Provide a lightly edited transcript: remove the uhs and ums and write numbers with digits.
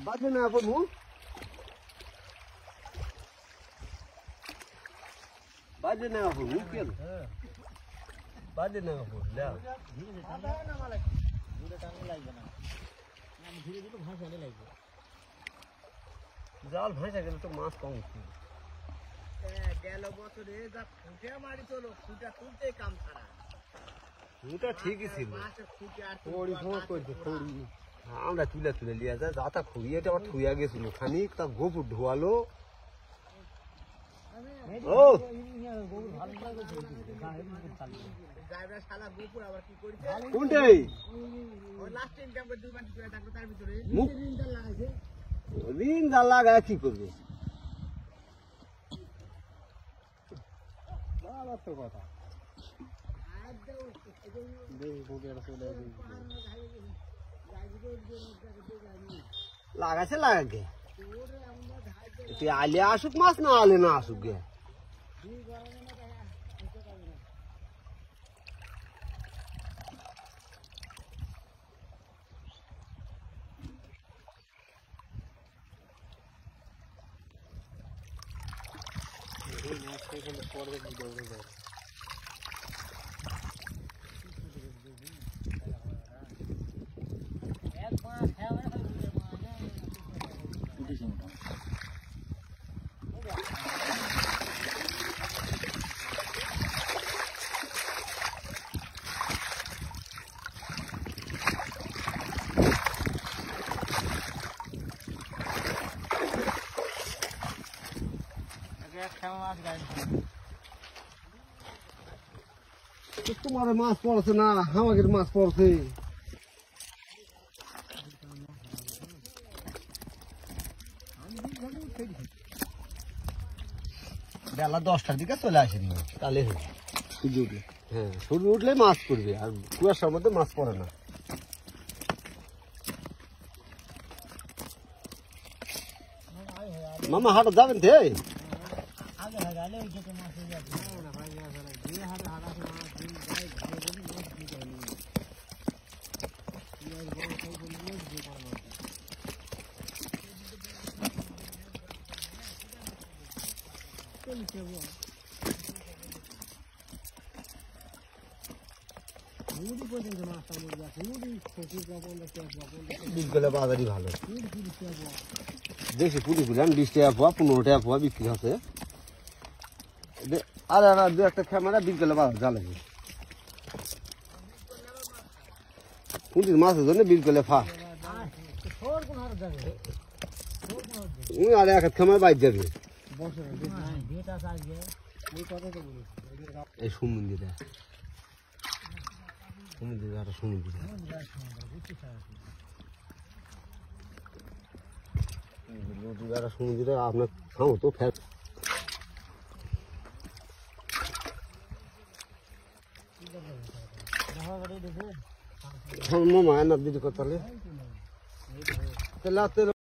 বাজে না বলবো বাজে না বলবো কেন বাজে না বলবো জাল ভাসা গেলে তো মাছ কম গেল বছরে যা ফুটে মারি চলো ফুটা তুলতে কাম ছাড়া ওটা ঠিকই ছিল আমরা তুলে তুলে লিয়া যায় যাতা খুঁড়িয়েটা আবার থুইয়া গেছিল খানিক তা গোবর ঢোয়ালো ও কোনটাই ঋণ যা লাগায় কি করবে কথা লাগাছে লাগাকে আলে আসুক মাছ না আলে না আসুক গে তোমার মাছ পড়ছে না আমাদের মাছ পড়ছে বেলা 10টার দিকে চলে আসেনি তাহলে সূর্য উঠলে হ্যাঁ সূর্য উঠলে মাছ পড়বে আর কুয়াশার মধ্যে মাছ পড়ে না মামা হাটে যাবেন তো বাজারই ভালো দেখছি পুরি পুরি 20 টাকা পোয়া 15 টাকা পোয়া বিক্রি হচ্ছে আর দু একটা ক্যামেরা বিকেলে বাজার জ্বালাবে পুঁটির মাছের জন্য বিকেলে ফা আর এক খামার বাইর যাবে এই সমুদ্রে সমুদ্রে সমুদ্রে আপনার খাও তো ফের মামা না দিদি কথা